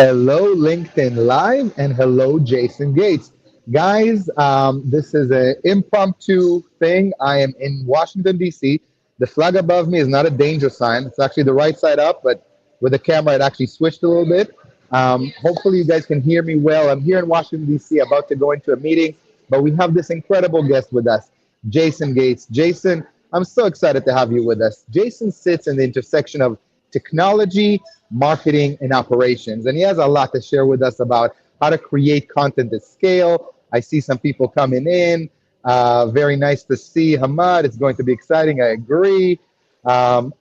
Hello, LinkedIn Live, and hello, Jason Gates. Guys, this is an impromptu thing. I am in Washington, D.C. The flag above me is not a danger sign. It's actually the right side up, but with the camera, it actually switched a little bit. Hopefully, you guys can hear me well. I'm here in Washington, D.C., about to go into a meeting, but we have this incredible guest with us, Jason Gates. Jason, I'm so excited to have you with us. Jason sits in the intersection of technology, marketing, and operations. And he has a lot to share with us about how to create content at scale. I see some people coming in. Very nice to see Hamad. It's going to be exciting. I agree.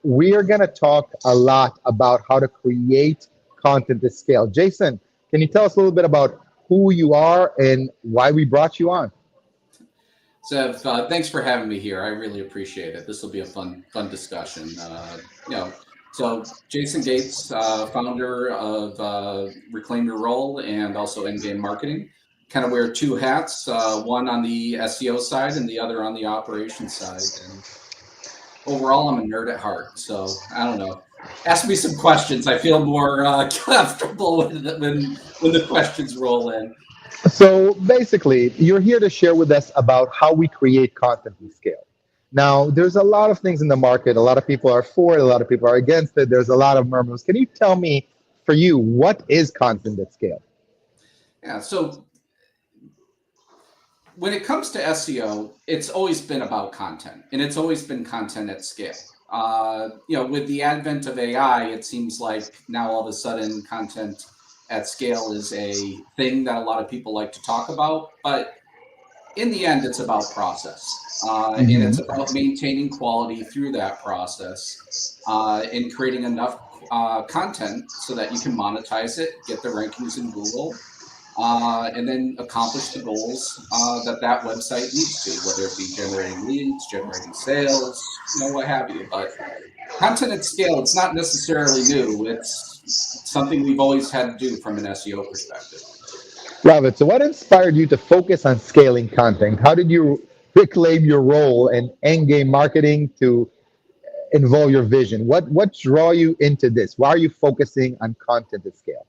We are going to talk a lot about how to create content at scale. Jason, can you tell us a little bit about who you are and why we brought you on? Zev, thanks for having me here. I really appreciate it. This will be a fun discussion. You know, Jason Gates, founder of Reclaim Your Role and also Endgame Marketing, kind of wear two hats, one on the SEO side and the other on the operations side. And overall, I'm a nerd at heart. So I don't know. Ask me some questions. I feel more comfortable when the questions roll in. So basically, you're here to share with us about how we create content at scale. Now, there's a lot of things in the market. A lot of people are for it, a lot of people are against it. There's a lot of murmurs. Can you tell me, for you, what is content at scale? Yeah. So when it comes to SEO, it's always been about content, and it's always been content at scale. With the advent of AI, it seems like now all of a sudden content at scale is a thing that a lot of people like to talk about. But in the end, it's about process, and it's Mhm. about maintaining quality through that process, and creating enough content so that you can monetize it, get the rankings in Google, and then accomplish the goals that website needs to, whether it be generating leads, generating sales, what have you. But content at scale, it's not necessarily new. It's something we've always had to do from an SEO perspective. Love it. So, what inspired you to focus on scaling content? How did you reclaim your role in endgame marketing to involve your vision? What draw you into this? Why are you focusing on content at scale?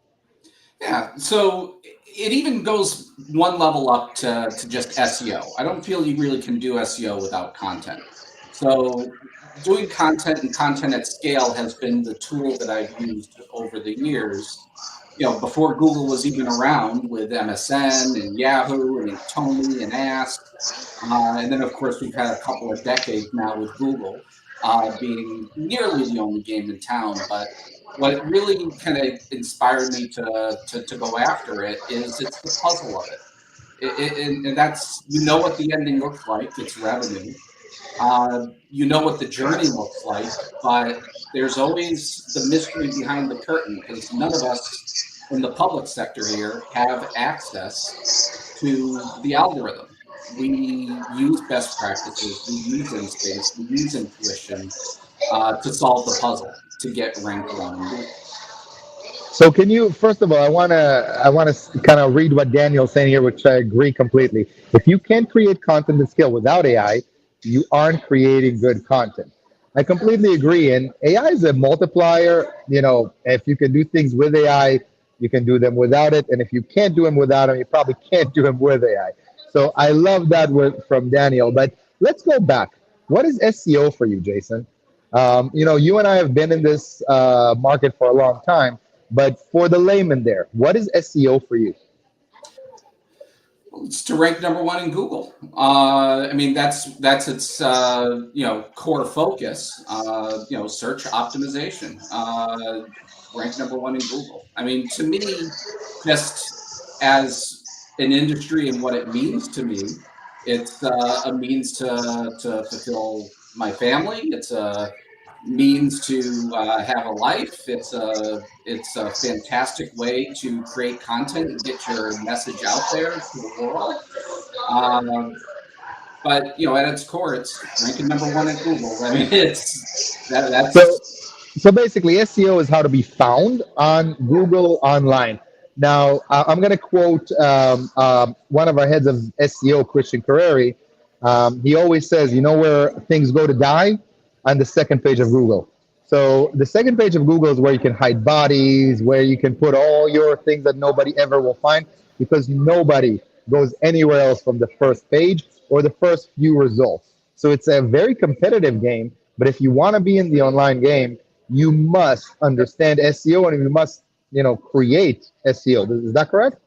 Yeah, so it even goes one level up to just SEO. I don't feel you really can do SEO without content. So doing content and content at scale has been the tool that I've used over the years. Before Google was even around with MSN and Yahoo and Tony and Ask. And then, of course, we've had a couple of decades now with Google being nearly the only game in town. But what really kind of inspired me to go after it is it's the puzzle of it. And that's, what the ending looks like. It's revenue. What the journey looks like, but there's always the mystery behind the curtain because none of us in the public sector here have access to the algorithm. We use best practices, we use instincts, we use intuition to solve the puzzle to get ranked one in Google. So can you first of all, I want to kind of read what Daniel's saying here, which I agree completely. If you can't create content at scale without AI, you aren't creating good content. I completely agree. And AI is a multiplier. If you can do things with AI, you can do them without it. And if you can't do them without them, you probably can't do them with AI. So I love that word from Daniel. But let's go back. What is SEO for you, Jason? You and I have been in this market for a long time. But for the layman there, what is SEO for you? It's to rank number one in Google. I mean, that's its core focus. Search optimization. Rank number one in Google. I mean, to me, just as an industry and what it means to me, it's a means to fulfill my family. It's a means to have a life. It's a fantastic way to create content and get your message out there to the world. Um, but at its core, it's ranking number one at Google. I mean, it's So, that's so basically, SEO is how to be found on Google online. Now, I'm going to quote one of our heads of SEO, Christian Carreri. He always says, "You know where things go to die? On the second page of Google." So the second page of Google is where you can hide bodies, where you can put all your things that nobody ever will find, because nobody goes anywhere else from the first page or the first few results. So it's a very competitive game. But if you want to be in the online game, you must understand SEO and you must, create SEO. Is that correct?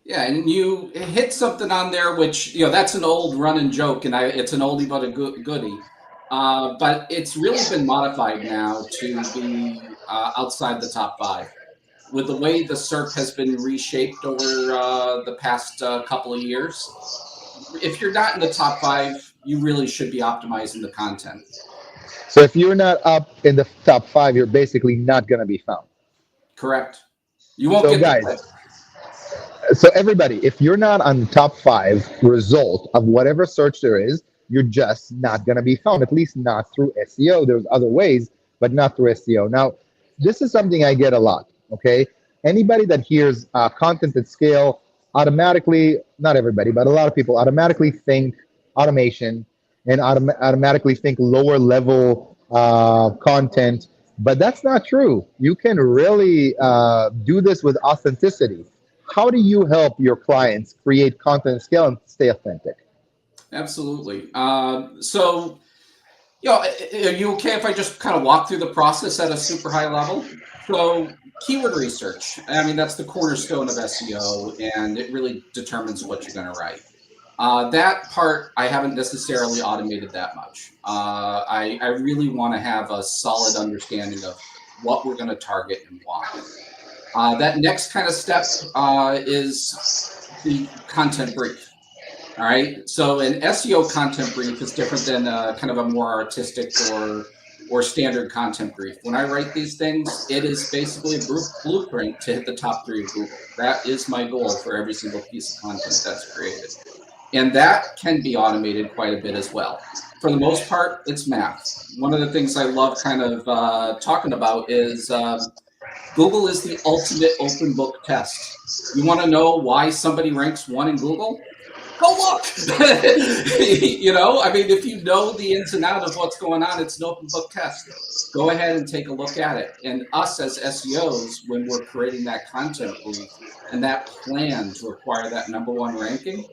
Yeah, and you hit something on there, which that's an old running joke, and it's an oldie but a goodie. But it's really been modified now to be outside the top five. With the way the SERP has been reshaped over the past couple of years, if you're not in the top five, you really should be optimizing the content. So if you're not up in the top five, you're basically not going to be found. Correct. You won't So get the guys, credit. so everybody, if you're not on the top five result of whatever search there is, you're just not going to be found, at least not through SEO. There's other ways, but not through SEO. Now, this is something I get a lot, okay? Anybody that hears content at scale automatically, not everybody, but a lot of people automatically think automation and automatically think lower level content, but that's not true. You can really do this with authenticity. How do you help your clients create content at scale and stay authentic? Absolutely. So, are you okay if I just kind of walk through the process at a super high level? So, keyword research. I mean, that's the cornerstone of SEO, and it really determines what you're going to write. That part, I haven't necessarily automated that much. I really want to have a solid understanding of what we're going to target and why. That next kind of step is the content brief. All right. So an SEO content brief is different than kind of a more artistic or standard content brief. When I write these things, it is basically a blueprint to hit the top three of Google. That is my goal for every single piece of content that's created. And that can be automated quite a bit as well. For the most part, it's math. One of the things I love kind of talking about is Google is the ultimate open book test. You want to know why somebody ranks one in Google? Go look. I mean, if you know the ins and outs of what's going on, it's an open book test. Go ahead and take a look at it. And us as SEOs, when we're creating that content brief and that plan to acquire that number one ranking,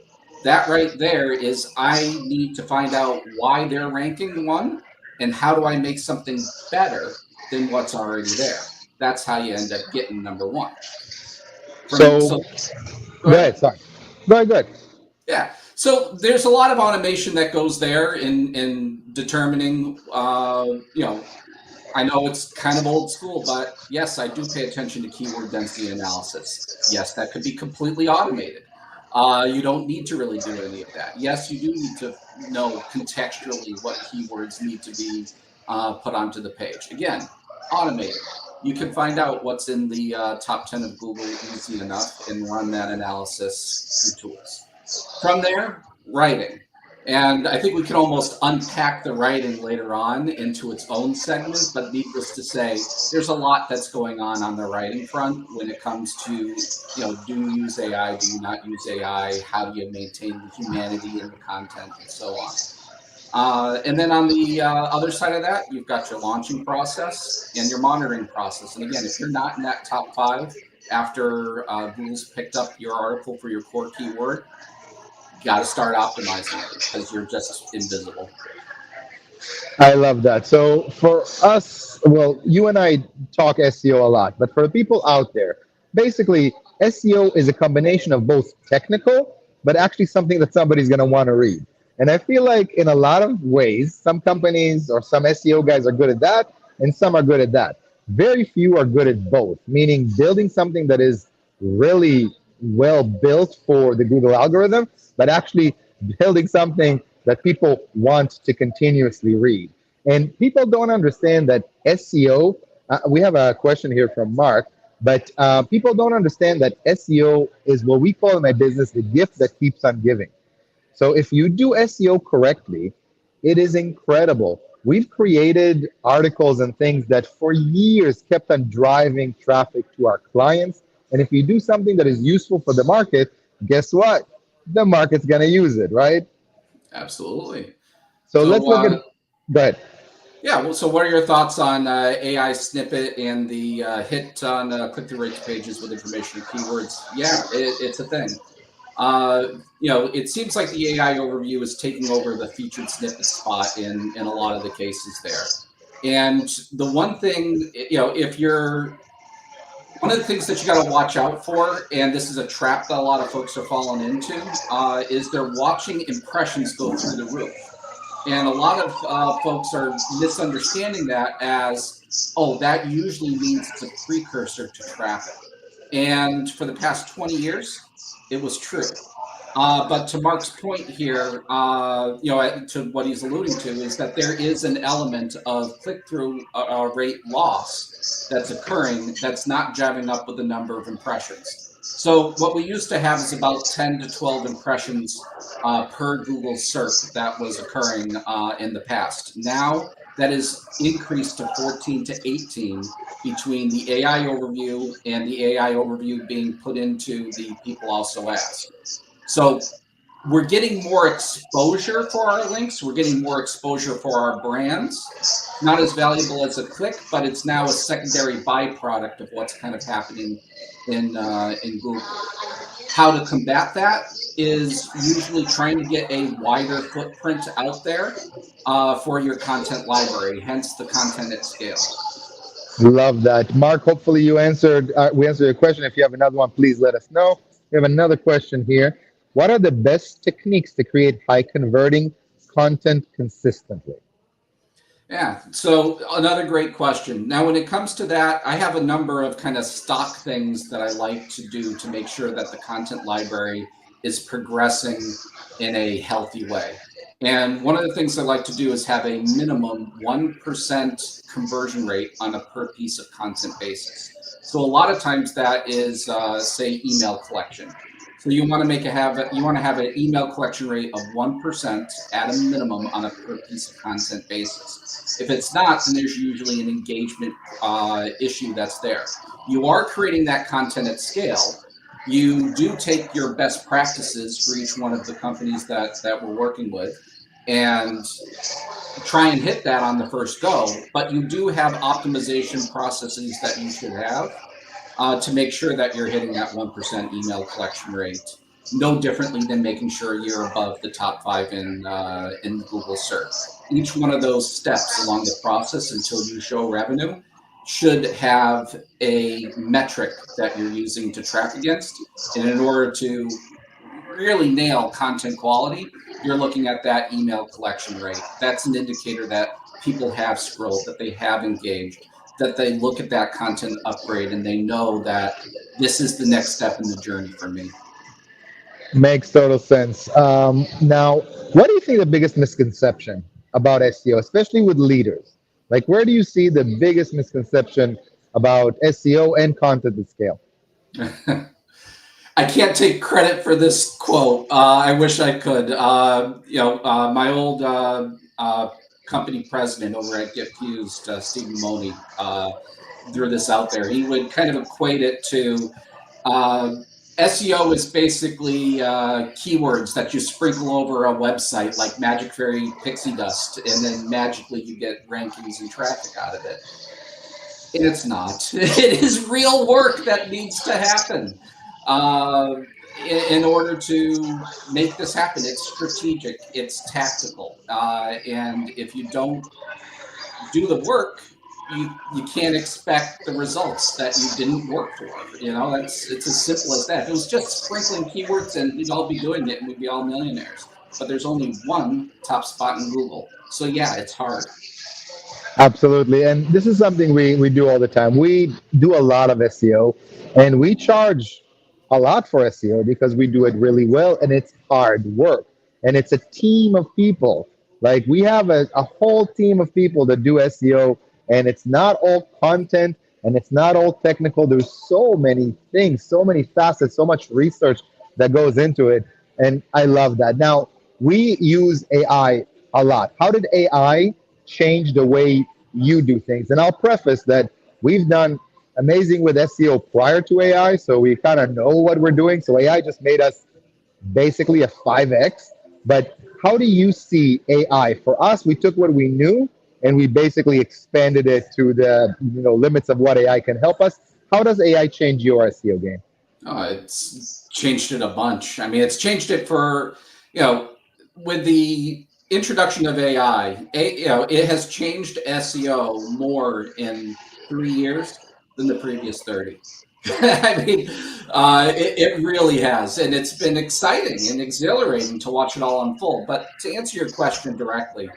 that right there is I need to find out why they're ranking one and how do I make something better than what's already there. That's how you end up getting number one. So go ahead. Sorry. Go ahead. Go ahead. Yeah. So there's a lot of automation that goes there in determining, I know it's kind of old school, but yes, I do pay attention to keyword density analysis. Yes, that could be completely automated. You don't need to really do any of that. Yes, you do need to know contextually what keywords need to be put onto the page. Again, automated. You can find out what's in the top 10 of Google easy enough and run that analysis through tools. From there, writing. And I think we can almost unpack the writing later on into its own segment, but needless to say, there's a lot that's going on the writing front when it comes to, do you use AI, do you not use AI, how do you maintain the humanity in the content, and so on. And then on the other side of that, you've got your launching process and your monitoring process. And again, if you're not in that top five after Google's picked up your article for your core keyword, got to start optimizing it because you're just invisible. I love that. So for us, well, you and I talk SEO a lot, but for the people out there, basically SEO is a combination of both technical, but actually something that somebody's going to want to read. And I feel like in a lot of ways, some companies or some SEO guys are good at that, and some are good at that. Very few are good at both, meaning building something that is really well built for the Google algorithm, but actually building something that people want to continuously read. And people don't understand that SEO, we have a question here from Mark, but people don't understand that SEO is what we call in my business the gift that keeps on giving. So if you do SEO correctly, it is incredible. We've created articles and things that for years kept on driving traffic to our clients. And if you do something that is useful for the market, guess what? The market's going to use it, right? Absolutely. So let's look at, go ahead. Yeah. Well, so what are your thoughts on AI snippet and the hit on click-through rate to pages with information and keywords? Yeah, it's a thing. Uh, it seems like the AI overview is taking over the featured snippet spot in a lot of the cases there. And the one thing, if you're one of the things that you got to watch out for, and this is a trap that a lot of folks are falling into, is they're watching impressions go through the roof. And a lot of folks are misunderstanding that as, oh, that usually means it's a precursor to traffic. And for the past 20 years, it was true. But to Mark's point here, to what he's alluding to is that there is an element of click-through rate loss that's occurring that's not jiving up with the number of impressions. So what we used to have is about 10 to 12 impressions per Google SERP that was occurring in the past. Now that is increased to 14 to 18 between the AI overview and the AI overview being put into the People Also Ask. So we're getting more exposure for our links. We're getting more exposure for our brands. Not as valuable as a click, but it's now a secondary byproduct of what's kind of happening in Google. How to combat that is usually trying to get a wider footprint out there for your content library, hence the content at scale. Love that. Mark, hopefully we answered your question. If you have another one, please let us know. We have another question here. What are the best techniques to create high converting content consistently? Yeah, so another great question. Now, when it comes to that, I have a number of kind of stock things that I like to do to make sure that the content library is progressing in a healthy way. And one of the things I like to do is have a minimum 1% conversion rate on a per piece of content basis. So a lot of times that is, say, email collection. So you want to have an email collection rate of 1% at a minimum on a per piece of content basis. If it's not, then there's usually an engagement issue that's there. You are creating that content at scale. You do take your best practices for each one of the companies that we're working with and try and hit that on the first go, but you do have optimization processes that you should have to make sure that you're hitting that 1% email collection rate. No differently than making sure you're above the top 5 in Google search. Each one of those steps along the process until you show revenue should have a metric that you're using to track against. And in order to really nail content quality, you're looking at that email collection rate. That's an indicator that people have scrolled, that they have engaged, that they look at that content upgrade and they know that this is the next step in the journey for me. Makes total sense. Now, what do you think the biggest misconception about SEO, especially with leaders? Like, where do you see the biggest misconception about SEO and content at scale? I can't take credit for this quote. I wish I could. My old company president over at Get Fused, Stephen Money, threw this out there. He would kind of equate it to SEO is basically keywords that you sprinkle over a website like Magic Fairy Pixie Dust, and then magically you get rankings and traffic out of it. And it's not. It is real work that needs to happen. In order to make this happen, it's strategic, it's tactical, and if you don't do the work, you can't expect the results that you didn't work for. It's as simple as that. If it was just sprinkling keywords, and we'd all be doing it, and we'd be all millionaires. But there's only one top spot in Google, so yeah, it's hard. Absolutely. And this is something we do all the time. We do a lot of SEO and we charge a lot for SEO because we do it really well and it's hard work. And it's a team of people. Like we have a whole team of people that do SEO and it's not all content and it's not all technical. There's so many things, so many facets, so much research that goes into it. And I love that. Now, we use AI a lot. How did AI change the way you do things? And I'll preface that we've done amazing with SEO prior to AI, so we kind of know what we're doing. So AI just made us basically a 5x. But how do you see AI? For us, we took what we knew and we basically expanded it to the limits of what AI can help us. How does AI change your SEO game? It's changed it a bunch. I mean, it's changed it for, you know, with the introduction of AI, it has changed SEO more in 3 years than the previous 30. I mean, it really has. And it's been exciting and exhilarating to watch it all unfold. But to answer your question directly,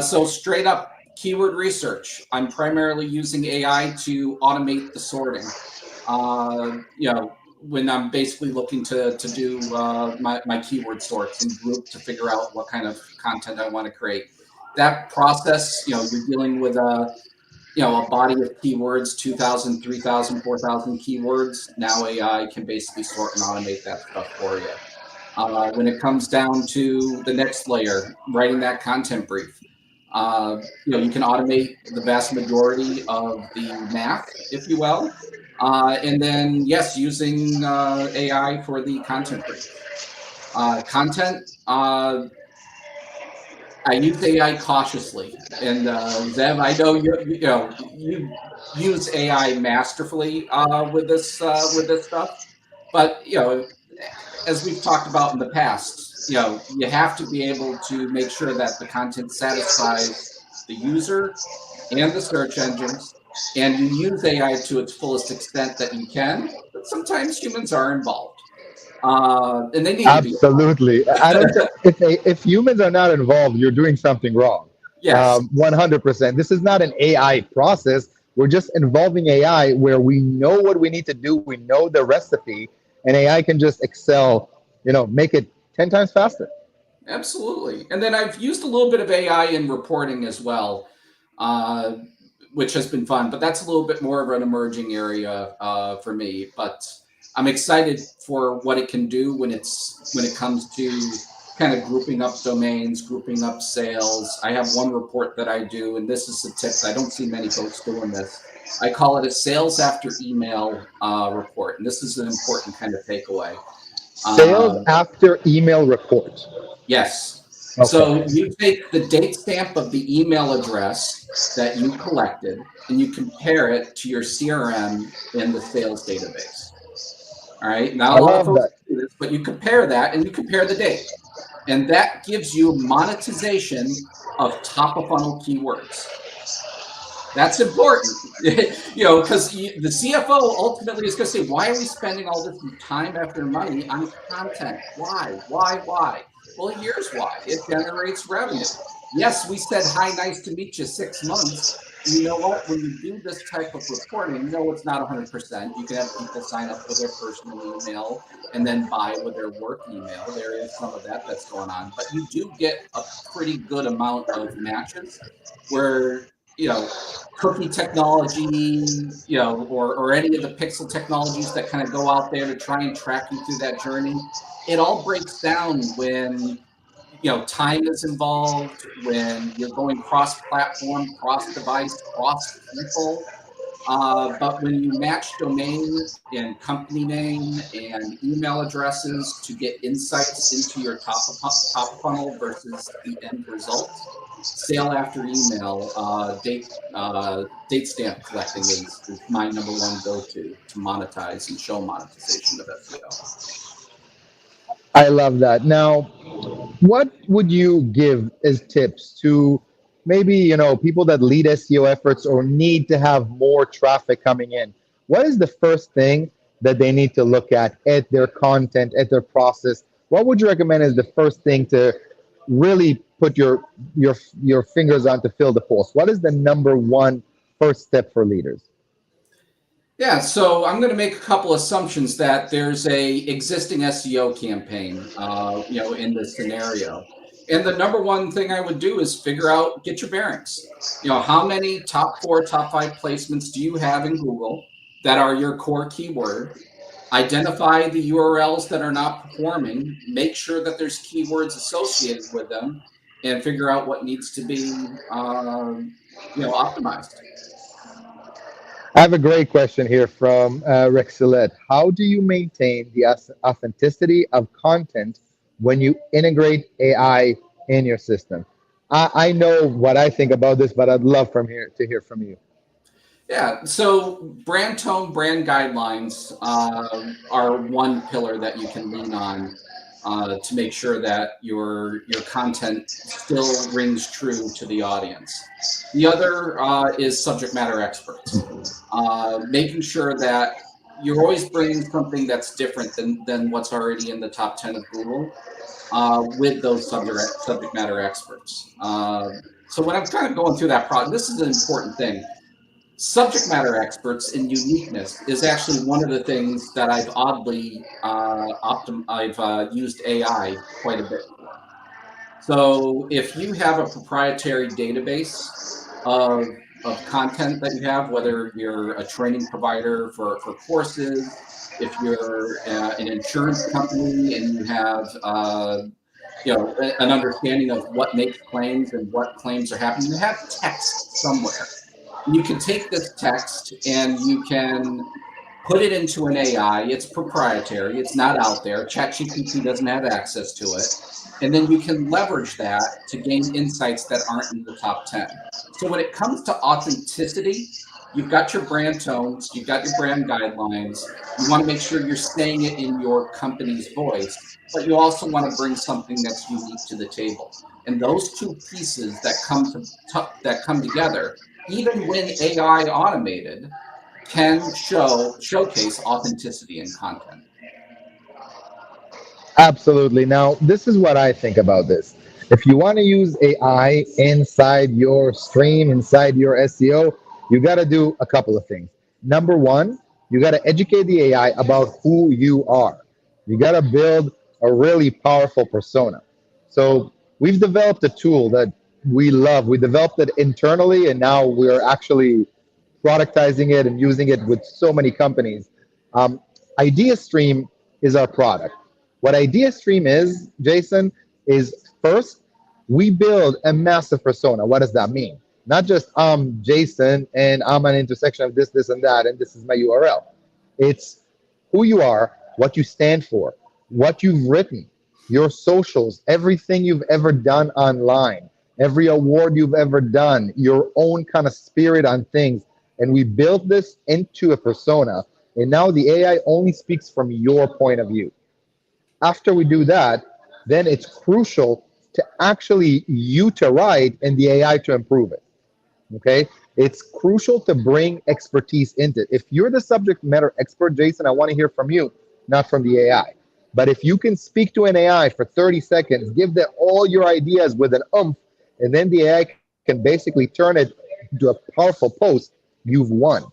so straight up keyword research, I'm primarily using AI to automate the sorting. When I'm basically looking to do my keyword sorts and group to figure out what kind of content I want to create. That process, you're dealing with a body of keywords, 2,000, 3,000, 4,000 keywords. Now AI can basically sort and automate that stuff for you. When it comes down to the next layer, writing that content brief, you can automate the vast majority of the math, if you will. And then, yes, using AI for the content brief. Content, I use AI cautiously. And Zev, I know you use AI masterfully with this stuff, but as we've talked about in the past, you have to be able to make sure that the content satisfies the user and the search engines, and you use AI to its fullest extent that you can. But sometimes humans are involved, and they need to be Absolutely. I don't think if humans are not involved, you're doing something wrong. yes. 100%. This is not an AI process. We're just involving AI where we know what we need to do. We know the recipe, and AI can just excel. Make it 10 times faster. Absolutely. And then I've used a little bit of AI in reporting as well, uh, which has been fun, but that's a little bit more of an emerging area for me. But I'm excited for what it can do when it comes to kind of grouping up domains, grouping up sales. I have one report that I do, and this is a tip. I don't see many folks doing this. I call it a sales after email report, and this is an important kind of takeaway. Sales Uh, after email report. Yes. Okay. So you take the date stamp of the email address that you collected and you compare it to your CRM in the sales database. All right. Not I a lot of love folks that. do this, but you compare that and you compare the date. And that gives you monetization of top of funnel keywords. That's important, because the CFO ultimately is going to say, why are we spending all this time, after money on content? Why? Why? Why? Well, here's why. It generates revenue. Yes, we said, hi, nice to meet you, 6 months. You know what? When you do this type of reporting, no, it's not 100%. You can have people sign up with their personal email and then buy with their work email. There is some of that that's going on, but you do get a pretty good amount of matches where, cookie technology, or any of the pixel technologies that kind of go out there to try and track you through that journey. It all breaks down when, time is involved, when you're going cross-platform, cross-device, cross-people. But when you match domain and company name and email addresses to get insights into your top of funnel versus the end result, sale after email, date stamp collecting is my number one go to monetize and show monetization of SEO. I love that. Now, what would you give as tips to maybe people that lead SEO efforts or need to have more traffic coming in? What is the first thing that they need to look at their content, at their process? What would you recommend as the first thing to really put your fingers on to fill the pulse? What is the number one first step for leaders? Yeah, so I'm going to make a couple assumptions that there's a existing SEO campaign, in this scenario. And the number one thing I would do is figure out, get your bearings. How many top 4, top 5 placements do you have in Google that are your core keyword? Identify the URLs that are not performing, make sure that there's keywords associated with them, and figure out what needs to be, optimized. I have a great question here from Rexilette. How do you maintain the authenticity of content when you integrate AI in your system? I know what I think about this, but I'd love from here to hear from you. Yeah, so brand tone, brand guidelines are one pillar that you can lean on to make sure that your content still rings true to the audience. The other is subject matter experts, making sure that you're always bringing something that's different than what's already in the top 10 of Google with those subject matter experts. So when I'm kind of going through that process, this is an important thing. Subject matter experts in uniqueness is actually one of the things that I've oddly I've used AI quite a bit for. So if you have a proprietary database of content that you have, whether you're a training provider for courses, if you're an insurance company and you have an understanding of what makes claims and what claims are happening, you have text somewhere. You can take this text and you can put it into an AI. It's proprietary. It's not out there. ChatGPT doesn't have access to it. And then you can leverage that to gain insights that aren't in the top 10. So when it comes to authenticity, you've got your brand tones, you've got your brand guidelines. You want to make sure you're saying it in your company's voice, but you also want to bring something that's unique to the table. And those two pieces that come together, even when AI automated, can showcase authenticity in content. Absolutely. Now, this is what I think about this. If you want to use AI inside your stream, inside your SEO, you got to do a couple of things. Number one, you got to educate the AI about who you are. You got to build a really powerful persona. So, we've developed a tool that we love. We developed it internally, and now we're actually productizing it and using it with so many companies. Um, IdeaStream is our product. What IdeaStream is, Jason, is first, we build a massive persona. What does that mean? Not just I'm Jason and I'm an intersection of this, this, and that, and this is my URL. It's who you are, what you stand for, what you've written, your socials, everything you've ever done online, every award you've ever done, your own kind of spirit on things. And we built this into a persona. And now the AI only speaks from your point of view. After we do that, then it's crucial to actually you to write and the AI to improve it. Okay, it's crucial to bring expertise into it. If you're the subject matter expert, Jason, I want to hear from you, not from the AI. But if you can speak to an AI for 30 seconds, give them all your ideas with an oomph, and then the AI can basically turn it into a powerful post, you've won.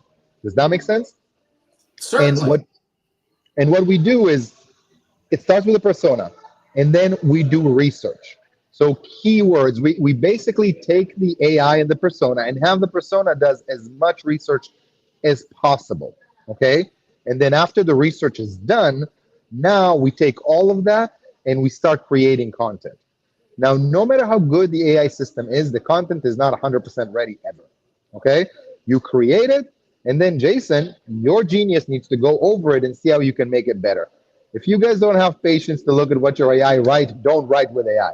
Does that make sense? And Certainly. what we do is it starts with a persona, and then we do research. So keywords, we basically take the AI and the persona and have the persona does as much research as possible. Okay. And then after the research is done, now we take all of that and we start creating content. Now, no matter how good the AI system is, the content is not 100% ready ever. Okay. You create it, and then Jason, your genius needs to go over it and see how you can make it better. If you guys don't have patience to look at what your AI write, don't write with AI.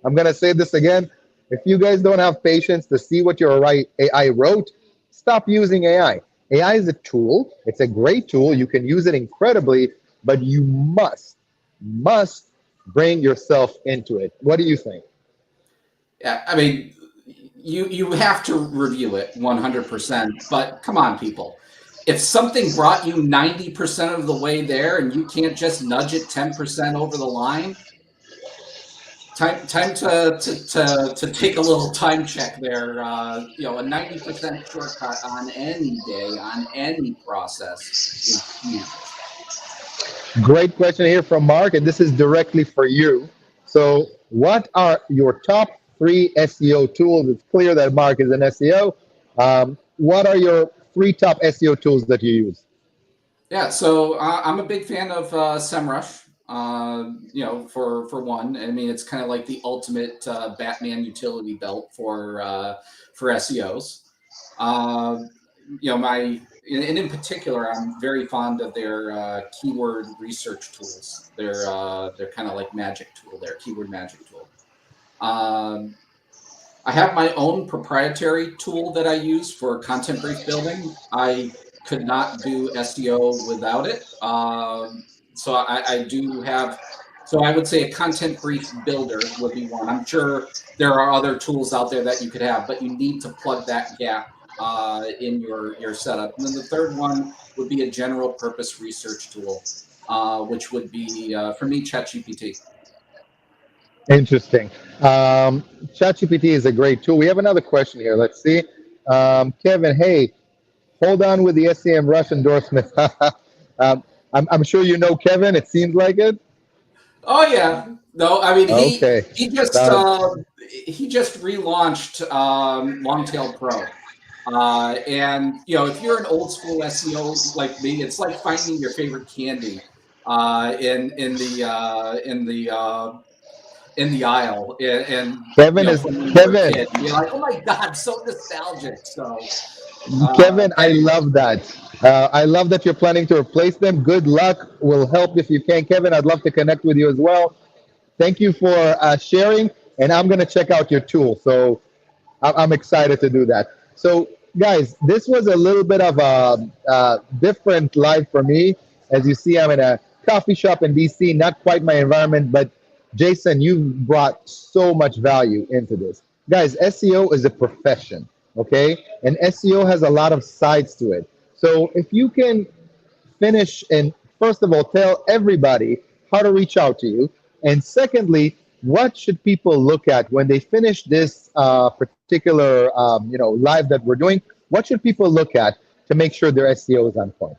I'm gonna say this again. If you guys don't have patience to see what your AI wrote, stop using AI. AI is a tool. It's a great tool. You can use it incredibly, but you must bring yourself into it. What do you think? Yeah, I mean, you have to review it 100%. But come on, people. If something brought you 90% of the way there and you can't just nudge it 10% over the line, time to take a little time check there. A 90% shortcut on any day on any process is huge. Great question here from Mark, and this is directly for you. So, what are your top three SEO tools? It's clear that Mark is an SEO. What are your three top SEO tools that you use? Yeah, so I'm a big fan of SEMrush. For one, I mean it's kind of like the ultimate Batman utility belt for SEOs. Uh, and in particular, I'm very fond of their keyword research tools. They're kind of like magic tool, their keyword magic tool. Um, I have my own proprietary tool that I use for content brief building. I could not do SEO without it. So I do have, so I would say a content brief builder would be one. I'm sure there are other tools out there that you could have, but you need to plug that gap in your setup. And then the third one would be a general purpose research tool, which would be, for me, ChatGPT. Interesting. ChatGPT is a great tool. We have another question here. Let's see. Kevin, hey, hold on with the SEM Rush endorsement. I'm sure you know Kevin. It seems like it. Oh yeah, no, I mean Okay. Uh, he just relaunched Longtail Pro, and if you're an old school SEO like me, it's like finding your favorite candy in the aisle, and Kevin is from when you were a Kevin. kid, and you're like, oh my god, so nostalgic. So Kevin, I anyway, love that. I love that you're planning to replace them. Good luck. We'll help if you can. Kevin, I'd love to connect with you as well. Thank you for sharing, and I'm going to check out your tool. So I'm excited to do that. So, guys, this was a little bit of a different life for me. As you see, I'm in a coffee shop in DC, not quite my environment, but Jason, you've brought so much value into this. Guys, SEO is a profession, okay? And SEO has a lot of sides to it. So, if you can finish and first of all tell everybody how to reach out to you, and secondly, what should people look at when they finish this particular live that we're doing? What should people look at to make sure their SEO is on point?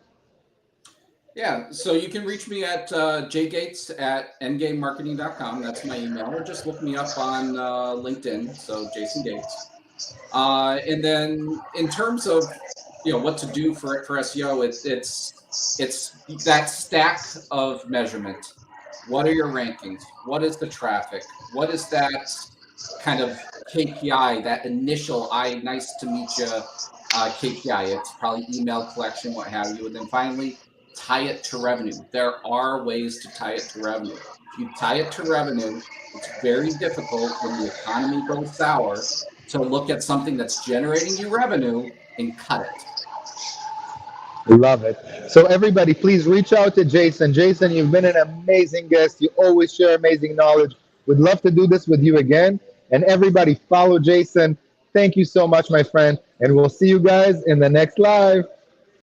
yeah, so you can reach me at jgates@endgamemarketing.com. That's my email, or just look me up on LinkedIn. So Jason Gates. And then in terms of what to do for SEO, it's that stack of measurement. What are your rankings? What is the traffic? What is that kind of KPI? That initial nice to meet you KPI. It's probably email collection, what have you, and then finally tie it to revenue. There are ways to tie it to revenue. If you tie it to revenue, it's very difficult when the economy goes sour to look at something that's generating you revenue and cut it. Love it. So everybody, please reach out to Jason. Jason, you've been an amazing guest. You always share amazing knowledge. We'd love to do this with you again. And everybody, follow Jason. Thank you so much, my friend. And we'll see you guys in the next live.